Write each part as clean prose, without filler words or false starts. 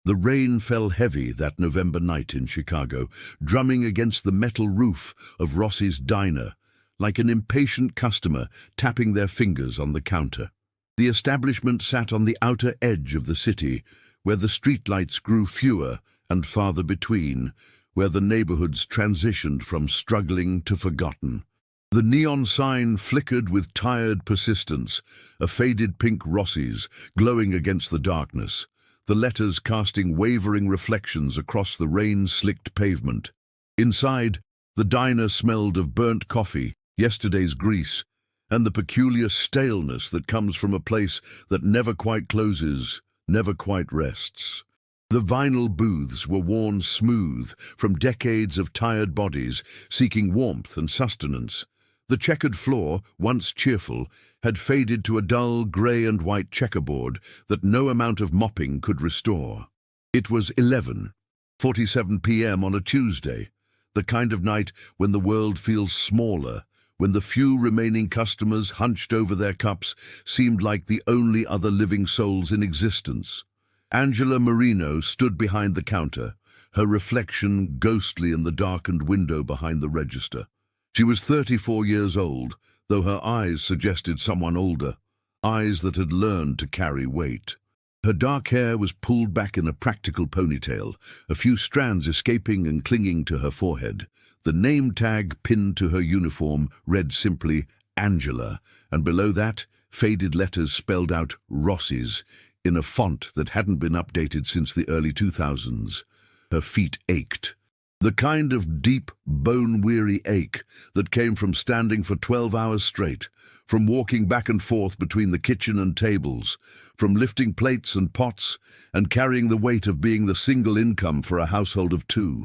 The rain fell heavy that November night in Chicago, drumming against the metal roof of Rossi's diner, like an impatient customer tapping their fingers on the counter. The establishment sat on the outer edge of the city, where the streetlights grew fewer and farther between, where the neighborhoods transitioned from struggling to forgotten. The neon sign flickered with tired persistence, a faded pink Rossi's glowing against the darkness, the letters casting wavering reflections across the rain-slicked pavement. Inside, the diner smelled of burnt coffee, yesterday's grease, and the peculiar staleness that comes from a place that never quite closes, never quite rests. The vinyl booths were worn smooth from decades of tired bodies seeking warmth and sustenance. The checkered floor, once cheerful, had faded to a dull grey and white checkerboard that no amount of mopping could restore. It was 11:47 p.m. on a Tuesday, the kind of night when the world feels smaller, when the few remaining customers hunched over their cups seemed like the only other living souls in existence. Angela Marino stood behind the counter, her reflection ghostly in the darkened window behind the register. She was 34 years old, though her eyes suggested someone older, eyes that had learned to carry weight. Her dark hair was pulled back in a practical ponytail, a few strands escaping and clinging to her forehead. The name tag pinned to her uniform read simply Angela, and below that, faded letters spelled out Rossi's, in a font that hadn't been updated since the early 2000s. Her feet ached. The kind of deep, bone-weary ache that came from standing for 12 hours straight, from walking back and forth between the kitchen and tables, from lifting plates and pots and carrying the weight of being the single income for a household of 2.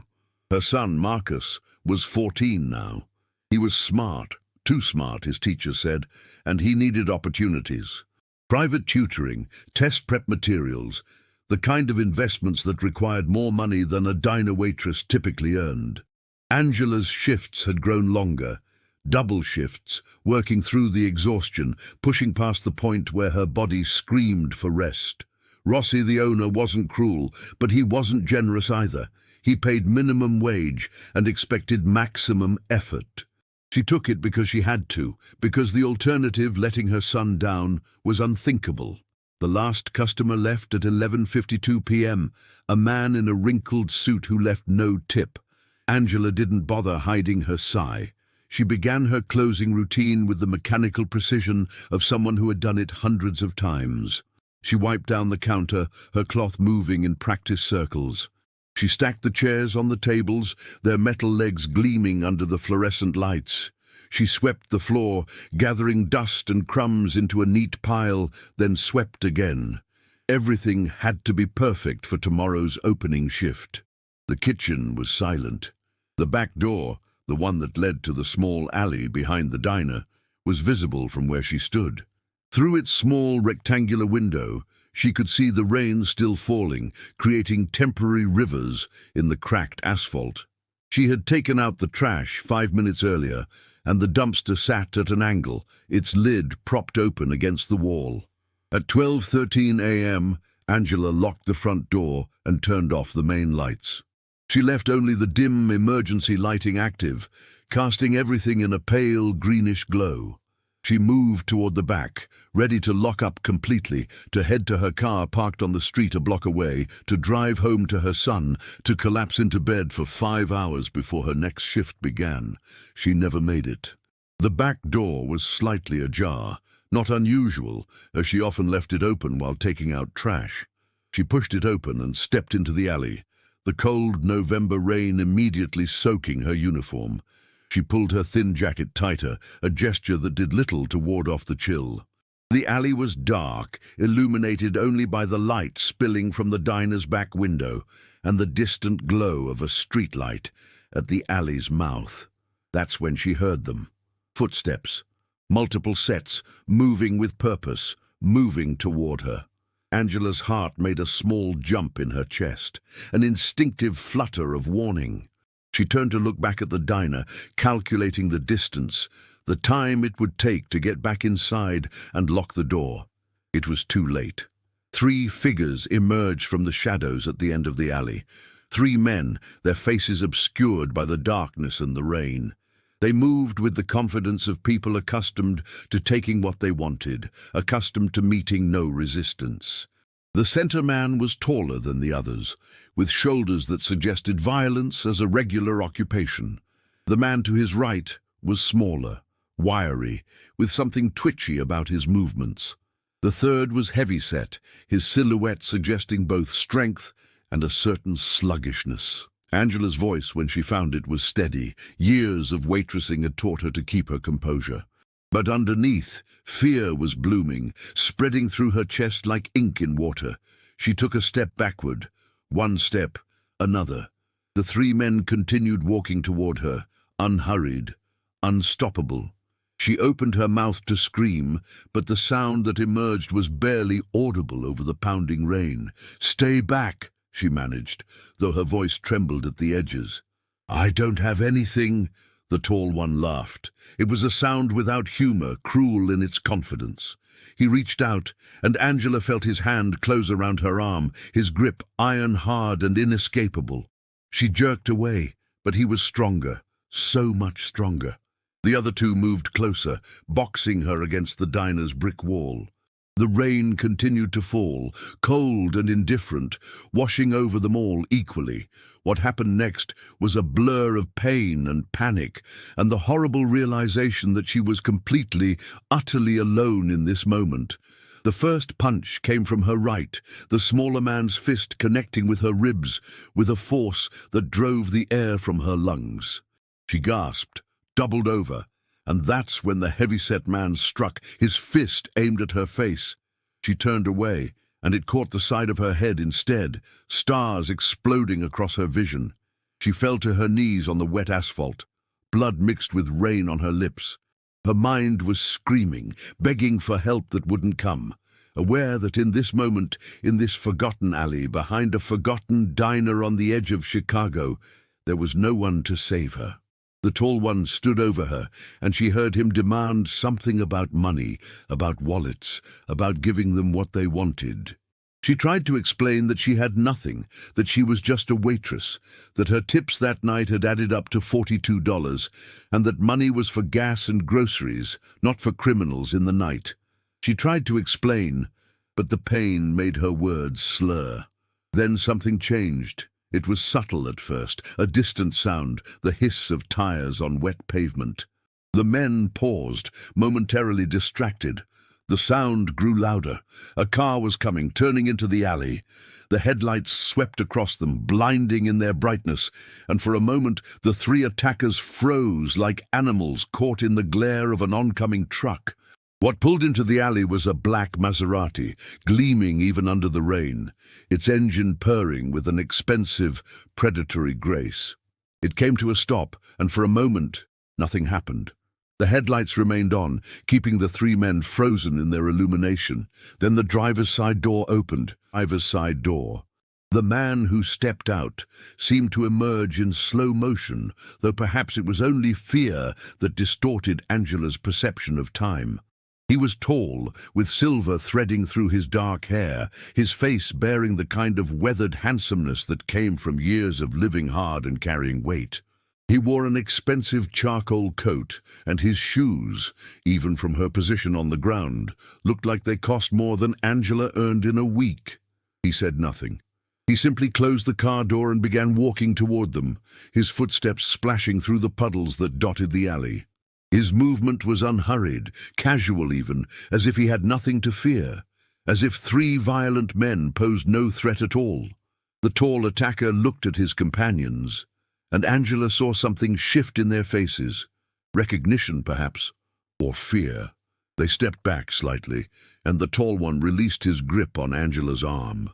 Her son, Marcus, was 14 now. He was smart, too smart, his teacher said, and he needed opportunities. Private tutoring, test prep materials, the kind of investments that required more money than a diner waitress typically earned. Angela's shifts had grown longer, double shifts, working through the exhaustion, pushing past the point where her body screamed for rest. Rossi, the owner, wasn't cruel, but he wasn't generous either. He paid minimum wage and expected maximum effort. She took it because she had to, because the alternative, letting her son down, was unthinkable. The last customer left at 11:52 p.m., a man in a wrinkled suit who left no tip. Angela didn't bother hiding her sigh. She began her closing routine with the mechanical precision of someone who had done it hundreds of times. She wiped down the counter, her cloth moving in practice circles. She stacked the chairs on the tables, their metal legs gleaming under the fluorescent lights. She swept the floor, gathering dust and crumbs into a neat pile, then swept again. Everything had to be perfect for tomorrow's opening shift. The kitchen was silent. The back door, the one that led to the small alley behind the diner, was visible from where she stood. Through its small rectangular window, she could see the rain still falling, creating temporary rivers in the cracked asphalt. She had taken out the trash 5 minutes earlier, and the dumpster sat at an angle, its lid propped open against the wall. At 12:13 a.m., Angela locked the front door and turned off the main lights. She left only the dim emergency lighting active, casting everything in a pale greenish glow. She moved toward the back, ready to lock up completely, to head to her car parked on the street a block away, to drive home to her son, to collapse into bed for 5 hours before her next shift began. She never made it. The back door was slightly ajar, not unusual, as she often left it open while taking out trash. She pushed it open and stepped into the alley, the cold November rain immediately soaking her uniform. She pulled her thin jacket tighter, a gesture that did little to ward off the chill. The alley was dark, illuminated only by the light spilling from the diner's back window and the distant glow of a streetlight at the alley's mouth. That's when she heard them. Footsteps, multiple sets, moving with purpose, moving toward her. Angela's heart made a small jump in her chest, an instinctive flutter of warning. She turned to look back at the diner, calculating the distance, the time it would take to get back inside and lock the door. It was too late. Three figures emerged from the shadows at the end of the alley. Three men, their faces obscured by the darkness and the rain. They moved with the confidence of people accustomed to taking what they wanted, accustomed to meeting no resistance. The center man was taller than the others, with shoulders that suggested violence as a regular occupation. The man to his right was smaller, wiry, with something twitchy about his movements. The third was heavy-set, his silhouette suggesting both strength and a certain sluggishness. Angela's voice, when she found it, was steady. Years of waitressing had taught her to keep her composure. But underneath, fear was blooming, spreading through her chest like ink in water. She took a step backward. One step, another. The three men continued walking toward her, unhurried, unstoppable. She opened her mouth to scream, but the sound that emerged was barely audible over the pounding rain. "Stay back," she managed, though her voice trembled at the edges. "I don't have anything," the tall one laughed. It was a sound without humor, cruel in its confidence. He reached out, and Angela felt his hand close around her arm, his grip iron-hard and inescapable. She jerked away, but he was stronger, so much stronger. The other two moved closer, boxing her against the diner's brick wall. The rain continued to fall, cold and indifferent, washing over them all equally. What happened next was a blur of pain and panic, and the horrible realization that she was completely, utterly alone in this moment. The first punch came from her right, the smaller man's fist connecting with her ribs, with a force that drove the air from her lungs. She gasped, doubled over, and that's when the heavy-set man struck, his fist aimed at her face. She turned away, and it caught the side of her head instead, stars exploding across her vision. She fell to her knees on the wet asphalt, blood mixed with rain on her lips. Her mind was screaming, begging for help that wouldn't come, aware that in this moment, in this forgotten alley, behind a forgotten diner on the edge of Chicago, there was no one to save her. The tall one stood over her, and she heard him demand something about money, about wallets, about giving them what they wanted. She tried to explain that she had nothing, that she was just a waitress, that her tips that night had added up to $42, and that money was for gas and groceries, not for criminals in the night. She tried to explain, but the pain made her words slur. Then something changed. It was subtle at first, a distant sound, the hiss of tires on wet pavement. The men paused, momentarily distracted. The sound grew louder. A car was coming, turning into the alley. The headlights swept across them, blinding in their brightness, and for a moment the three attackers froze like animals caught in the glare of an oncoming truck. What pulled into the alley was a black Maserati, gleaming even under the rain, its engine purring with an expensive, predatory grace. It came to a stop, and for a moment, nothing happened. The headlights remained on, keeping the three men frozen in their illumination. Then the driver's side door opened. The man who stepped out seemed to emerge in slow motion, though perhaps it was only fear that distorted Angela's perception of time. He was tall, with silver threading through his dark hair, his face bearing the kind of weathered handsomeness that came from years of living hard and carrying weight. He wore an expensive charcoal coat, and his shoes, even from her position on the ground, looked like they cost more than Angela earned in a week. He said nothing. He simply closed the car door and began walking toward them, his footsteps splashing through the puddles that dotted the alley. His movement was unhurried, casual even, as if he had nothing to fear, as if three violent men posed no threat at all. The tall attacker looked at his companions, and Angela saw something shift in their faces, recognition perhaps, or fear. They stepped back slightly, and the tall one released his grip on Angela's arm.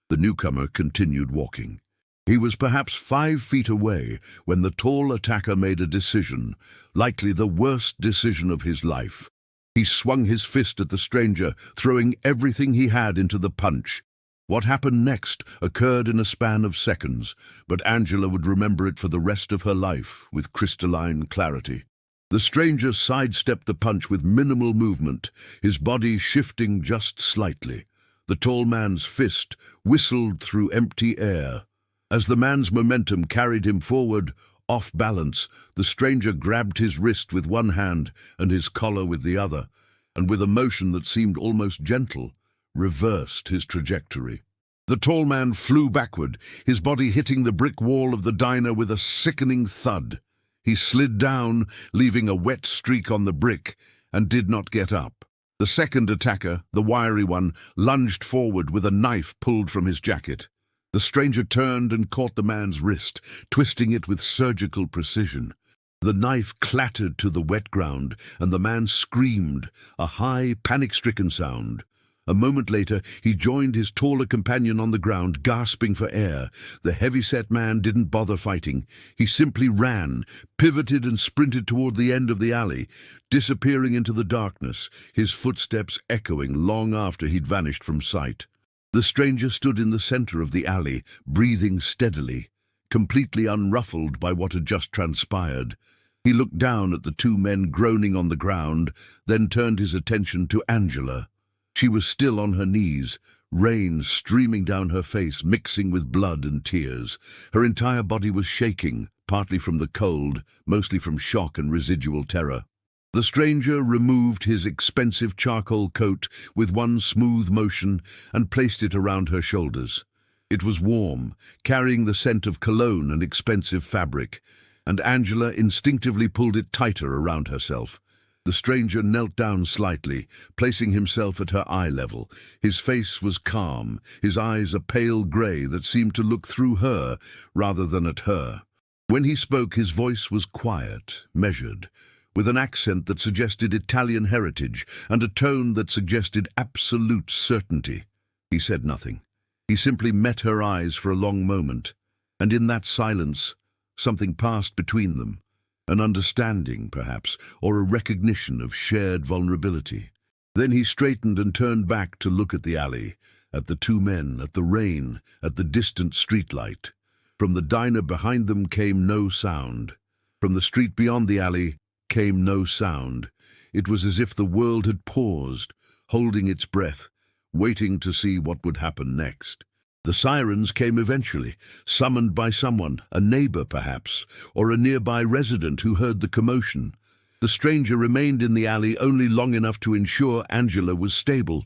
The newcomer continued walking. He was perhaps 5 feet away when the tall attacker made a decision, likely the worst decision of his life. He swung his fist at the stranger, throwing everything he had into the punch. What happened next occurred in a span of seconds, but Angela would remember it for the rest of her life with crystalline clarity. The stranger sidestepped the punch with minimal movement, his body shifting just slightly. The tall man's fist whistled through empty air. As the man's momentum carried him forward, off balance, the stranger grabbed his wrist with one hand and his collar with the other, and with a motion that seemed almost gentle, reversed his trajectory. The tall man flew backward, his body hitting the brick wall of the diner with a sickening thud. He slid down, leaving a wet streak on the brick, and did not get up. The second attacker, the wiry one, lunged forward with a knife pulled from his jacket. The stranger turned and caught the man's wrist, twisting it with surgical precision. The knife clattered to the wet ground, and the man screamed, a high, panic-stricken sound. A moment later, he joined his taller companion on the ground, gasping for air. The heavy-set man didn't bother fighting. He simply ran, pivoted and sprinted toward the end of the alley, disappearing into the darkness, his footsteps echoing long after he'd vanished from sight. The stranger stood in the center of the alley, breathing steadily, completely unruffled by what had just transpired. He looked down at the two men groaning on the ground, then turned his attention to Angela. She was still on her knees, rain streaming down her face, mixing with blood and tears. Her entire body was shaking, partly from the cold, mostly from shock and residual terror. The stranger removed his expensive charcoal coat with one smooth motion and placed it around her shoulders. It was warm, carrying the scent of cologne and expensive fabric, and Angela instinctively pulled it tighter around herself. The stranger knelt down slightly, placing himself at her eye level. His face was calm, his eyes a pale grey that seemed to look through her rather than at her. When he spoke, his voice was quiet, measured, with an accent that suggested Italian heritage and a tone that suggested absolute certainty. He said nothing. He simply met her eyes for a long moment, and in that silence, something passed between them. An understanding, perhaps, or a recognition of shared vulnerability. Then he straightened and turned back to look at the alley, at the two men, at the rain, at the distant streetlight. From the diner behind them came no sound. From the street beyond the alley came no sound. It was as if the world had paused, holding its breath, waiting to see what would happen next. The sirens came eventually, summoned by someone, a neighbor perhaps, or a nearby resident who heard the commotion. The stranger remained in the alley only long enough to ensure Angela was stable,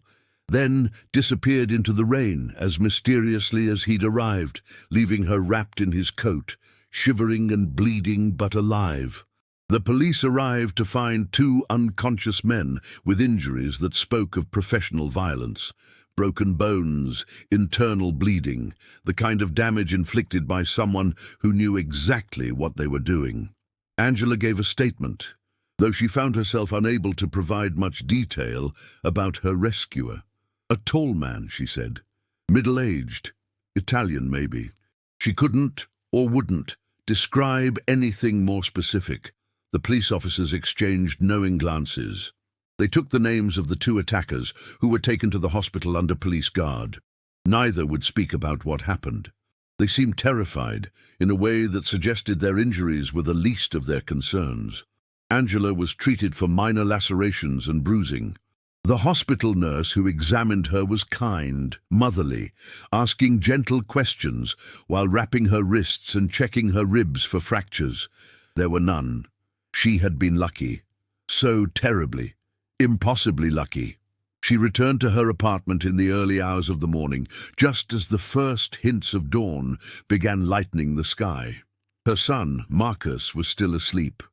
then disappeared into the rain as mysteriously as he'd arrived, leaving her wrapped in his coat, shivering and bleeding but alive. The police arrived to find two unconscious men with injuries that spoke of professional violence. Broken bones, internal bleeding, the kind of damage inflicted by someone who knew exactly what they were doing. Angela gave a statement, though she found herself unable to provide much detail about her rescuer. A tall man, she said, middle-aged, Italian maybe. She couldn't, or wouldn't, describe anything more specific. The police officers exchanged knowing glances. They took the names of the two attackers, who were taken to the hospital under police guard. Neither would speak about what happened. They seemed terrified, in a way that suggested their injuries were the least of their concerns. Angela was treated for minor lacerations and bruising. The hospital nurse who examined her was kind, motherly, asking gentle questions while wrapping her wrists and checking her ribs for fractures. There were none. She had been lucky. So terribly. Impossibly lucky. She returned to her apartment in the early hours of the morning, just as the first hints of dawn began lightening the sky. Her son, Marcus, was still asleep.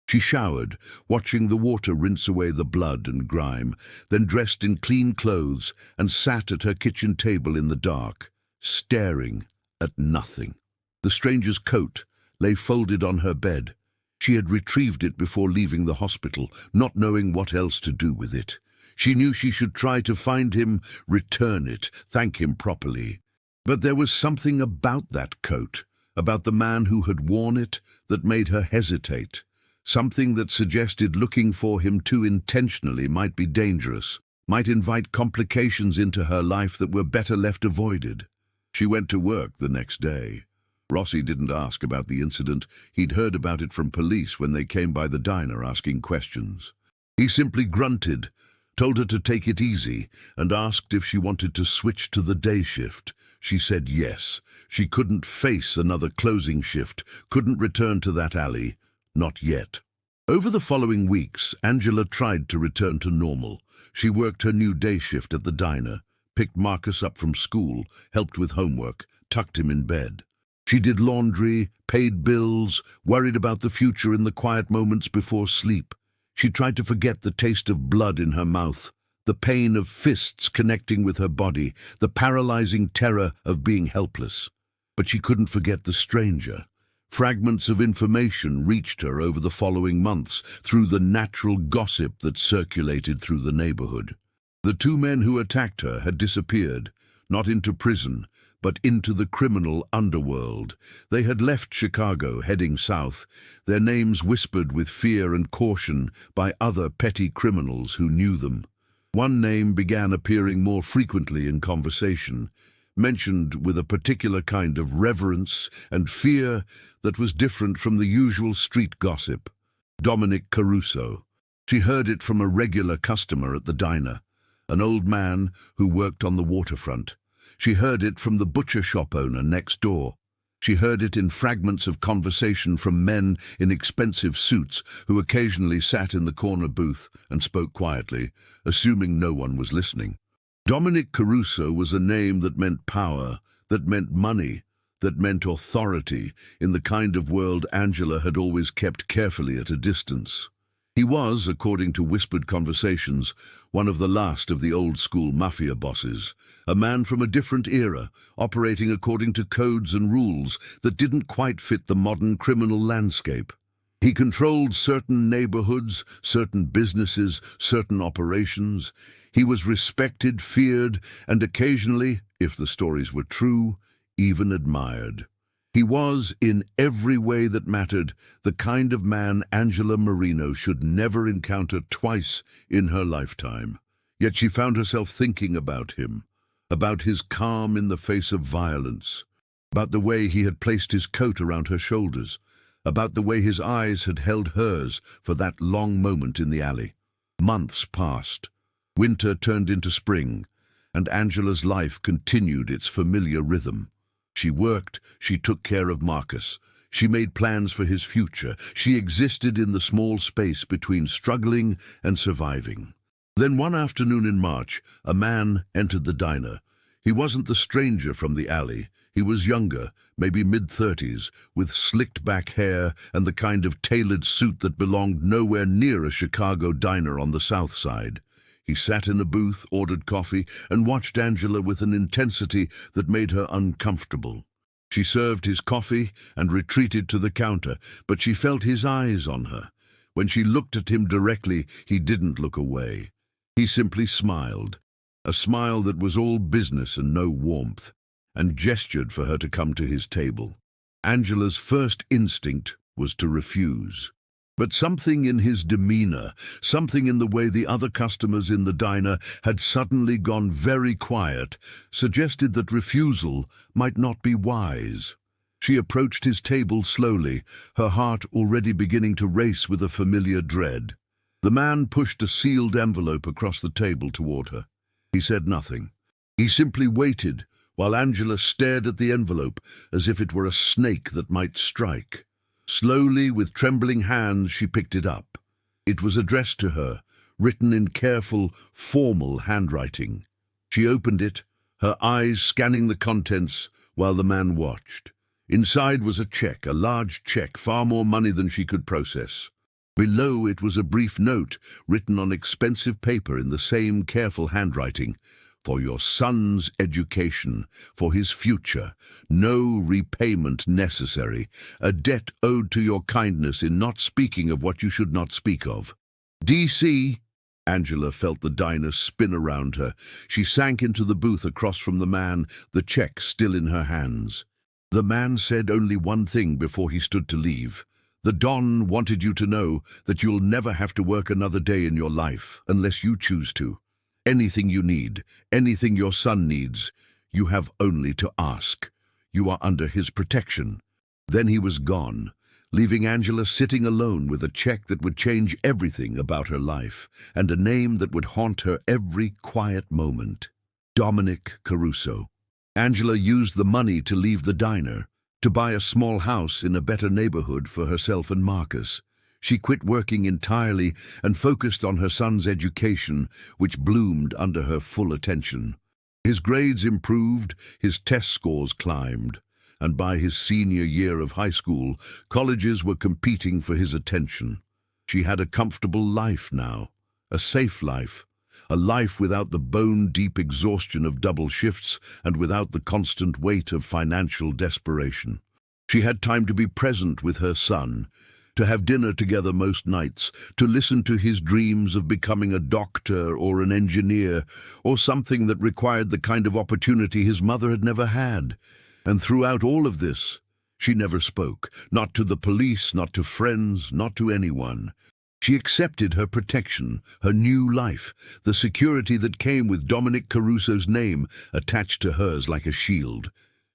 She showered, watching the water rinse away the blood and grime, then dressed in clean clothes and sat at her kitchen table in the dark, staring at nothing. The stranger's coat lay folded on her bed. She had retrieved it before leaving the hospital, not knowing what else to do with it. She knew she should try to find him, return it, thank him properly. But there was something about that coat, about the man who had worn it, that made her hesitate. Something that suggested looking for him too intentionally might be dangerous, might invite complications into her life that were better left avoided. She went to work the next day. Rossi didn't ask about the incident. He'd heard about it from police when they came by the diner asking questions. He simply grunted, told her to take it easy, and asked if she wanted to switch to the day shift. She said yes. She couldn't face another closing shift, couldn't return to that alley. Not yet. Over the following weeks, Angela tried to return to normal. She worked her new day shift at the diner, picked Marcus up from school, helped with homework, tucked him in bed. She did laundry, paid bills, worried about the future in the quiet moments before sleep. She tried to forget the taste of blood in her mouth, the pain of fists connecting with her body, the paralyzing terror of being helpless. But she couldn't forget the stranger. Fragments of information reached her over the following months through the natural gossip that circulated through the neighborhood. The two men who attacked her had disappeared, not into prison, but into the criminal underworld. They had left Chicago, heading south, their names whispered with fear and caution by other petty criminals who knew them. One name began appearing more frequently in conversation, mentioned with a particular kind of reverence and fear that was different from the usual street gossip. Dominic Caruso. She heard it from a regular customer at the diner, an old man who worked on the waterfront. She heard it from the butcher shop owner next door. She heard it in fragments of conversation from men in expensive suits who occasionally sat in the corner booth and spoke quietly, assuming no one was listening. Dominic Caruso was a name that meant power, that meant money, that meant authority in the kind of world Angela had always kept carefully at a distance. He was, according to whispered conversations, one of the last of the old-school Mafia bosses, a man from a different era, operating according to codes and rules that didn't quite fit the modern criminal landscape. He controlled certain neighborhoods, certain businesses, certain operations. He was respected, feared, and occasionally, if the stories were true, even admired. He was, in every way that mattered, the kind of man Angela Marino should never encounter twice in her lifetime. Yet she found herself thinking about him, about his calm in the face of violence, about the way he had placed his coat around her shoulders, about the way his eyes had held hers for that long moment in the alley. Months passed. Winter turned into spring, and Angela's life continued its familiar rhythm. She worked, she took care of Marcus, she made plans for his future, she existed in the small space between struggling and surviving. Then one afternoon in March, a man entered the diner. He wasn't the stranger from the alley. He was younger, maybe mid-30s, with slicked-back hair and the kind of tailored suit that belonged nowhere near a Chicago diner on the South Side. He sat in a booth, ordered coffee, and watched Angela with an intensity that made her uncomfortable. She served his coffee and retreated to the counter, but she felt his eyes on her. When she looked at him directly, he didn't look away. He simply smiled, a smile that was all business and no warmth, and gestured for her to come to his table. Angela's first instinct was to refuse. But something in his demeanor, something in the way the other customers in the diner had suddenly gone very quiet, suggested that refusal might not be wise. She approached his table slowly, her heart already beginning to race with a familiar dread. The man pushed a sealed envelope across the table toward her. He said nothing. He simply waited, while Angela stared at the envelope as if it were a snake that might strike. Slowly, with trembling hands, she picked it up. It was addressed to her, written in careful, formal handwriting. She opened it, her eyes scanning the contents while the man watched. Inside was a check, a large check, far more money than she could process. Below it was a brief note, written on expensive paper in the same careful handwriting. For your son's education, for his future, no repayment necessary, a debt owed to your kindness in not speaking of what you should not speak of. D.C. Angela felt the diner spin around her. She sank into the booth across from the man, the check still in her hands. The man said only one thing before he stood to leave. The Don wanted you to know that you'll never have to work another day in your life unless you choose to. Anything you need, anything your son needs, you have only to ask. You are under his protection. Then he was gone, leaving Angela sitting alone with a check that would change everything about her life and a name that would haunt her every quiet moment. Dominic Caruso. Angela used the money to leave the diner, to buy a small house in a better neighborhood for herself and Marcus. She quit working entirely and focused on her son's education, which bloomed under her full attention. His grades improved, his test scores climbed, and by his senior year of high school, colleges were competing for his attention. She had a comfortable life now, a safe life, a life without the bone-deep exhaustion of double shifts and without the constant weight of financial desperation. She had time to be present with her son, to have dinner together most nights, to listen to his dreams of becoming a doctor or an engineer, or something that required the kind of opportunity his mother had never had. And throughout all of this, she never spoke, not to the police, not to friends, not to anyone. She accepted her protection, her new life, the security that came with Dominic Caruso's name attached to hers like a shield.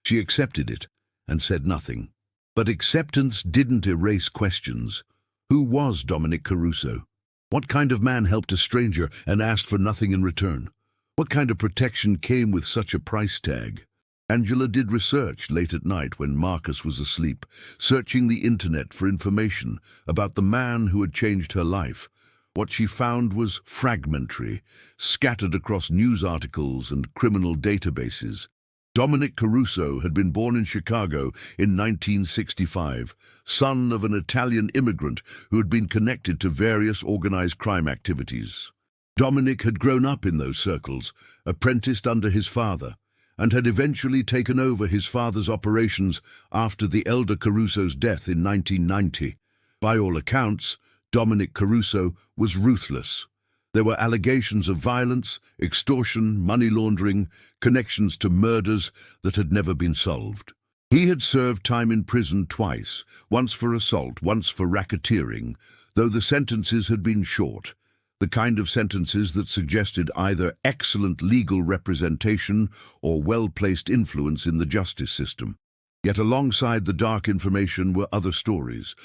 She accepted it and said nothing. But acceptance didn't erase questions. Who was Dominic Caruso? What kind of man helped a stranger and asked for nothing in return? What kind of protection came with such a price tag? Angela did research late at night when Marcus was asleep, searching the internet for information about the man who had changed her life. What she found was fragmentary, scattered across news articles and criminal databases. Dominic Caruso had been born in Chicago in 1965, son of an Italian immigrant who had been connected to various organized crime activities. Dominic had grown up in those circles, apprenticed under his father, and had eventually taken over his father's operations after the elder Caruso's death in 1990. By all accounts, Dominic Caruso was ruthless. There were allegations of violence, extortion, money laundering, connections to murders that had never been solved. He had served time in prison twice, once for assault, once for racketeering, though the sentences had been short, the kind of sentences that suggested either excellent legal representation or well-placed influence in the justice system. Yet alongside the dark information were other stories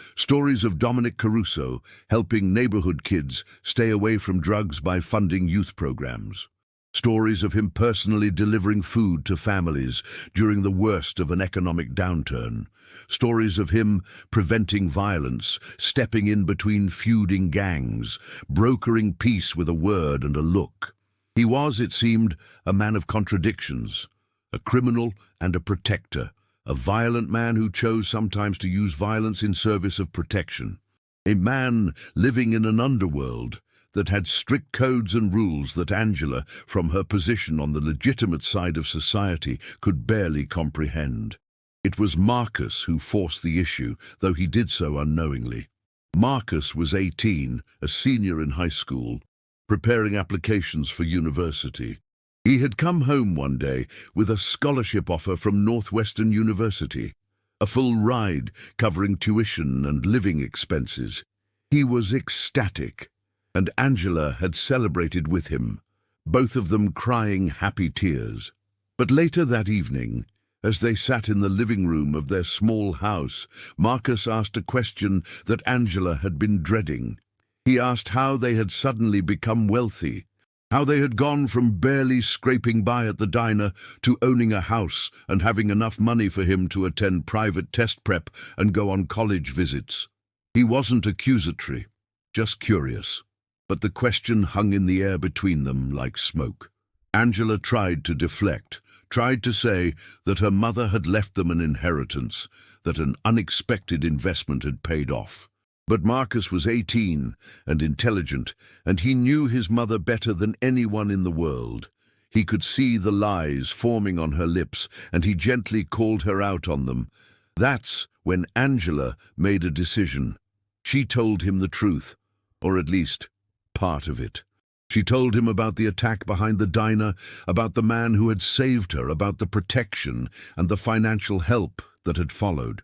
of Dominic Caruso helping neighborhood kids stay away from drugs by funding youth programs. Stories of him personally delivering food to families during the worst of an economic downturn. Stories of him preventing violence, stepping in between feuding gangs, brokering peace with a word and a look. He was, it seemed, a man of contradictions, a criminal and a protector. A violent man who chose sometimes to use violence in service of protection. A man living in an underworld that had strict codes and rules that Angela, from her position on the legitimate side of society, could barely comprehend. It was Marcus who forced the issue, though he did so unknowingly. Marcus was 18, a senior in high school, preparing applications for university. He had come home one day with a scholarship offer from Northwestern University, a full ride covering tuition and living expenses. He was ecstatic, and Angela had celebrated with him, both of them crying happy tears. But later that evening, as they sat in the living room of their small house, Marcus asked a question that Angela had been dreading. He asked how they had suddenly become wealthy, how they had gone from barely scraping by at the diner to owning a house and having enough money for him to attend private test prep and go on college visits. He wasn't accusatory, just curious. But the question hung in the air between them like smoke. Angela tried to deflect, tried to say that her mother had left them an inheritance, that an unexpected investment had paid off. But Marcus was 18 and intelligent, and he knew his mother better than anyone in the world. He could see the lies forming on her lips, and he gently called her out on them. That's when Angela made a decision. She told him the truth, or at least part of it. She told him about the attack behind the diner, about the man who had saved her, about the protection and the financial help that had followed.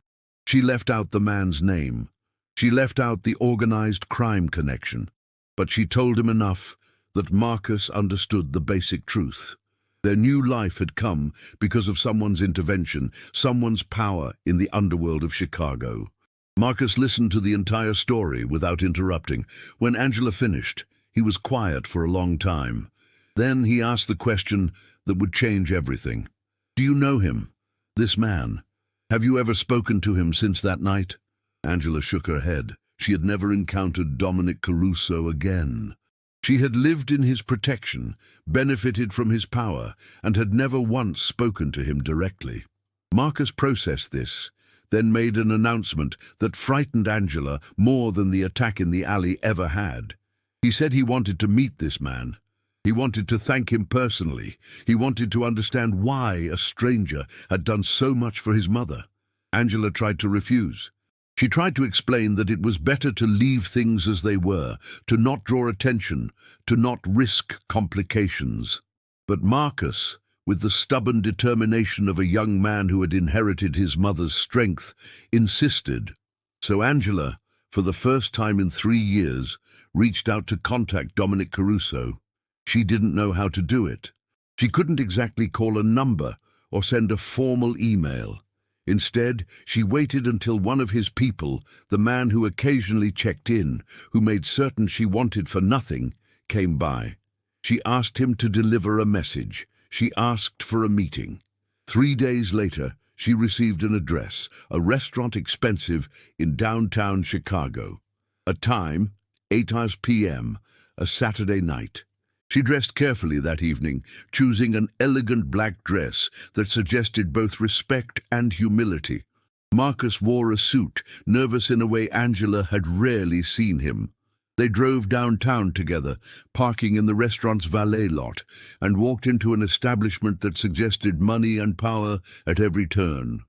She left out the man's name. She left out the organized crime connection, but she told him enough that Marcus understood the basic truth. Their new life had come because of someone's intervention, someone's power in the underworld of Chicago. Marcus listened to the entire story without interrupting. When Angela finished, he was quiet for a long time. Then he asked the question that would change everything. "Do you know him? This man? Have you ever spoken to him since that night?" Angela shook her head. She had never encountered Dominic Caruso again. She had lived in his protection, benefited from his power, and had never once spoken to him directly. Marcus processed this, then made an announcement that frightened Angela more than the attack in the alley ever had. He said he wanted to meet this man. He wanted to thank him personally. He wanted to understand why a stranger had done so much for his mother. Angela tried to refuse. She tried to explain that it was better to leave things as they were, to not draw attention, to not risk complications. But Marcus, with the stubborn determination of a young man who had inherited his mother's strength, insisted. So Angela, for the first time in 3 years, reached out to contact Dominic Caruso. She didn't know how to do it. She couldn't exactly call a number or send a formal email. Instead, she waited until one of his people, the man who occasionally checked in, who made certain she wanted for nothing, came by. She asked him to deliver a message. She asked for a meeting. 3 days later, she received an address, a restaurant expensive in downtown Chicago. A time, 8 p.m., a Saturday night. She dressed carefully that evening, choosing an elegant black dress that suggested both respect and humility. Marcus wore a suit, nervous in a way Angela had rarely seen him. They drove downtown together, parking in the restaurant's valet lot, and walked into an establishment that suggested money and power at every turn.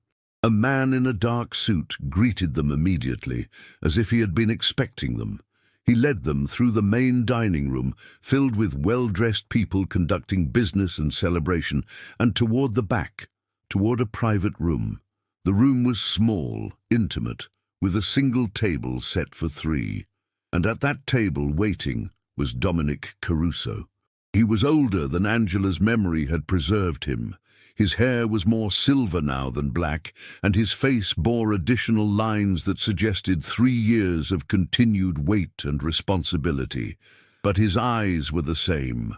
A man in a dark suit greeted them immediately, as if he had been expecting them. He led them through the main dining room, filled with well-dressed people conducting business and celebration, and toward the back, toward a private room. The room was small, intimate, with a single table set for 3. And at that table, waiting, was Dominic Caruso. He was older than Angela's memory had preserved him. His hair was more silver now than black, and his face bore additional lines that suggested 3 years of continued weight and responsibility. But his eyes were the same,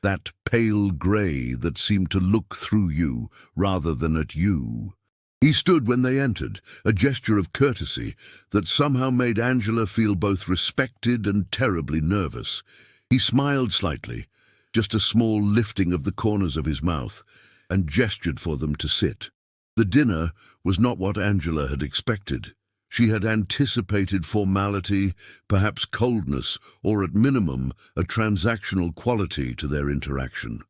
that pale grey that seemed to look through you rather than at you. He stood when they entered, a gesture of courtesy that somehow made Angela feel both respected and terribly nervous. He smiled slightly, just a small lifting of the corners of his mouth, and gestured for them to sit. The dinner was not what Angela had expected. She had anticipated formality, perhaps coldness, or at minimum, a transactional quality to their interaction.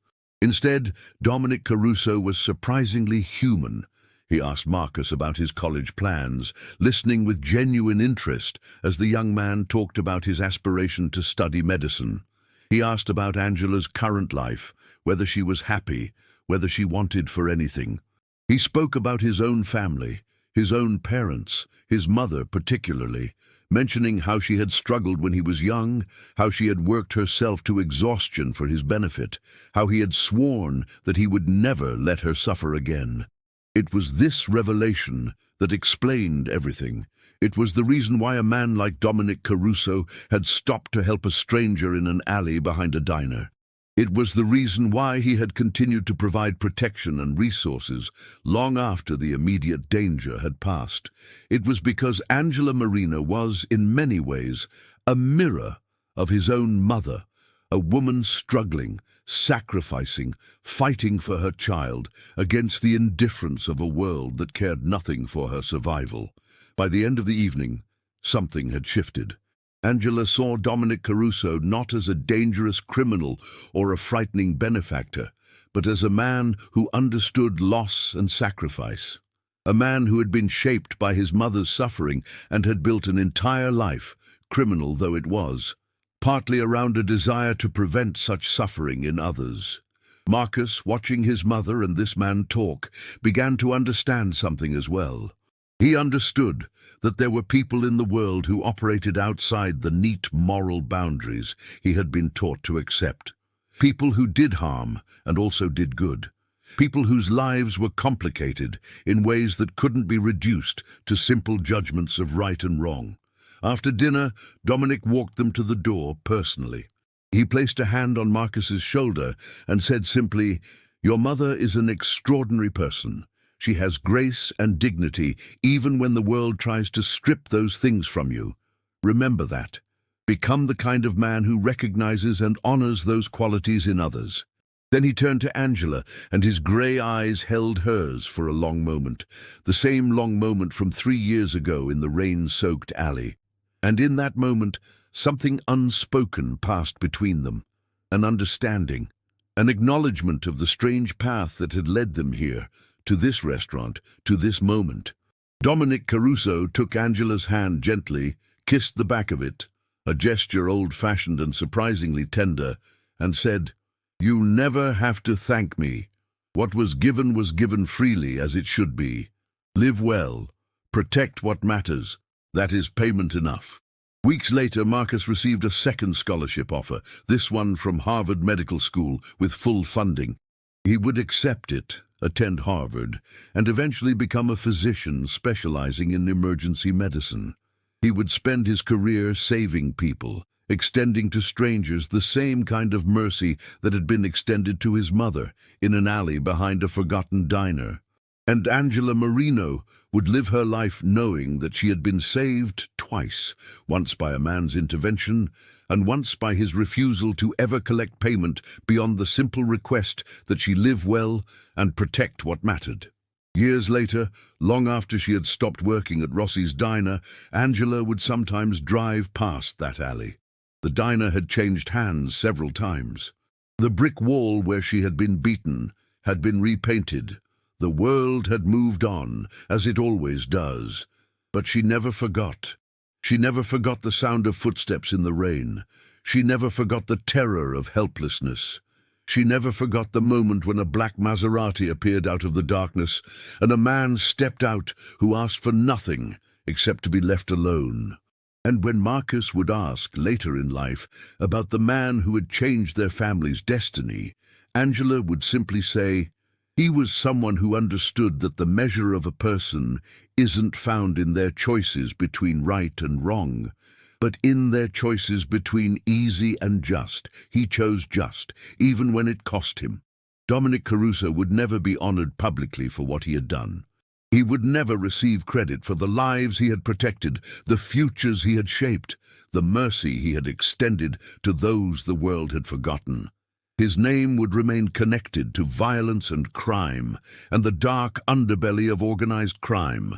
Instead, Dominic Caruso was surprisingly human. He asked Marcus about his college plans, listening with genuine interest as the young man talked about his aspiration to study medicine. He asked about Angela's current life, whether she was happy, whether she wanted for anything. He spoke about his own family, his own parents, his mother particularly, mentioning how she had struggled when he was young, how she had worked herself to exhaustion for his benefit, how he had sworn that he would never let her suffer again. It was this revelation that explained everything. It was the reason why a man like Dominic Caruso had stopped to help a stranger in an alley behind a diner. It was the reason why he had continued to provide protection and resources long after the immediate danger had passed. It was because Angela Marino was, in many ways, a mirror of his own mother, a woman struggling, sacrificing, fighting for her child against the indifference of a world that cared nothing for her survival. By the end of the evening, something had shifted. Angela saw Dominic Caruso not as a dangerous criminal or a frightening benefactor, but as a man who understood loss and sacrifice. A man who had been shaped by his mother's suffering and had built an entire life, criminal though it was, partly around a desire to prevent such suffering in others. Marcus, watching his mother and this man talk, began to understand something as well. He understood that there were people in the world who operated outside the neat moral boundaries he had been taught to accept. People who did harm and also did good. People whose lives were complicated in ways that couldn't be reduced to simple judgments of right and wrong. After dinner, Dominic walked them to the door personally. He placed a hand on Marcus's shoulder and said simply, "Your mother is an extraordinary person. She has grace and dignity even when the world tries to strip those things from you. Remember that. Become the kind of man who recognizes and honors those qualities in others." Then he turned to Angela, and his grey eyes held hers for a long moment, the same long moment from 3 years ago in the rain-soaked alley. And in that moment, something unspoken passed between them, an understanding, an acknowledgement of the strange path that had led them here, to this restaurant, to this moment. Dominic Caruso took Angela's hand gently, kissed the back of it, a gesture old-fashioned and surprisingly tender, and said, "You never have to thank me. What was given freely as it should be. Live well. Protect what matters. That is payment enough." Weeks later, Marcus received a second scholarship offer, this one from Harvard Medical School with full funding. He would accept it, attend Harvard, and eventually become a physician specializing in emergency medicine. He would spend his career saving people, extending to strangers the same kind of mercy that had been extended to his mother in an alley behind a forgotten diner. And Angela Marino would live her life knowing that she had been saved twice, once by a man's intervention, and once by his refusal to ever collect payment beyond the simple request that she live well and protect what mattered. Years later, long after she had stopped working at Rossi's diner, Angela would sometimes drive past that alley. The diner had changed hands several times. The brick wall where she had been beaten had been repainted. The world had moved on, as it always does. But she never forgot. She never forgot the sound of footsteps in the rain. She never forgot the terror of helplessness. She never forgot the moment when a black Maserati appeared out of the darkness, and a man stepped out who asked for nothing except to be left alone. And when Marcus would ask, later in life, about the man who had changed their family's destiny, Angela would simply say, "He was someone who understood that the measure of a person isn't found in their choices between right and wrong, but in their choices between easy and just. He chose just, even when it cost him." Dominic Caruso would never be honored publicly for what he had done. He would never receive credit for the lives he had protected, the futures he had shaped, the mercy he had extended to those the world had forgotten. His name would remain connected to violence and crime, and the dark underbelly of organized crime.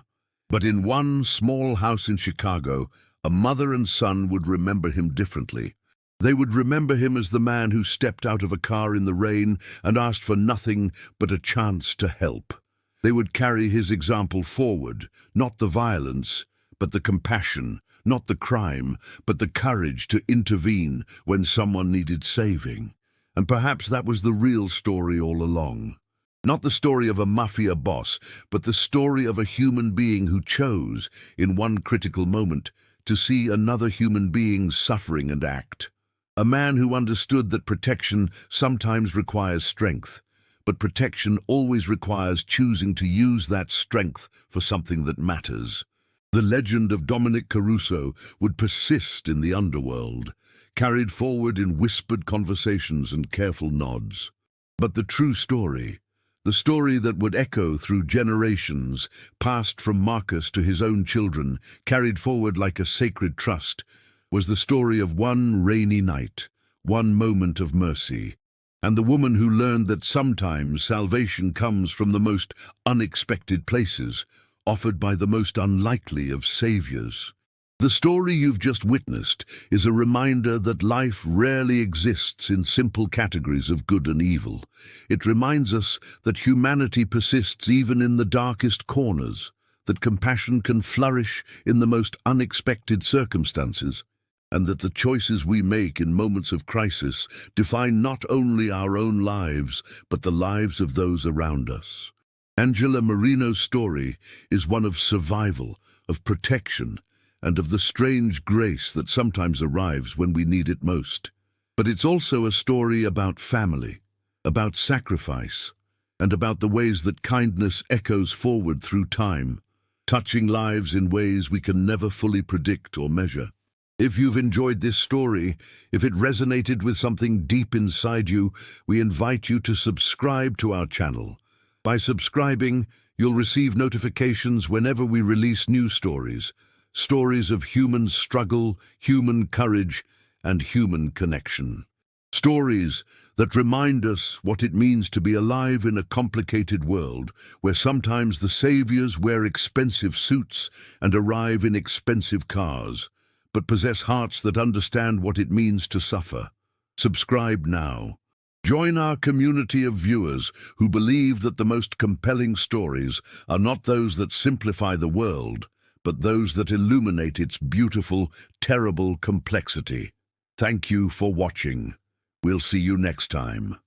But in one small house in Chicago, a mother and son would remember him differently. They would remember him as the man who stepped out of a car in the rain and asked for nothing but a chance to help. They would carry his example forward, not the violence, but the compassion, not the crime, but the courage to intervene when someone needed saving. And perhaps that was the real story all along. Not the story of a mafia boss, but the story of a human being who chose, in one critical moment, to see another human being's suffering and act. A man who understood that protection sometimes requires strength, but protection always requires choosing to use that strength for something that matters. The legend of Dominic Caruso would persist in the underworld, carried forward in whispered conversations and careful nods. But the true story, the story that would echo through generations, passed from Marcus to his own children, carried forward like a sacred trust, was the story of one rainy night, one moment of mercy, and the woman who learned that sometimes salvation comes from the most unexpected places, offered by the most unlikely of saviors. The story you've just witnessed is a reminder that life rarely exists in simple categories of good and evil. It reminds us that humanity persists even in the darkest corners, that compassion can flourish in the most unexpected circumstances, and that the choices we make in moments of crisis define not only our own lives, but the lives of those around us. Angela Marino's story is one of survival, of protection, and of the strange grace that sometimes arrives when we need it most. But it's also a story about family, about sacrifice, and about the ways that kindness echoes forward through time, touching lives in ways we can never fully predict or measure. If you've enjoyed this story, if it resonated with something deep inside you, we invite you to subscribe to our channel. By subscribing, you'll receive notifications whenever we release new stories, stories of human struggle, human courage, and human connection. Stories that remind us what it means to be alive in a complicated world, where sometimes the saviors wear expensive suits and arrive in expensive cars, but possess hearts that understand what it means to suffer. Subscribe now. Join our community of viewers who believe that the most compelling stories are not those that simplify the world, but those that illuminate its beautiful, terrible complexity. Thank you for watching. We'll see you next time.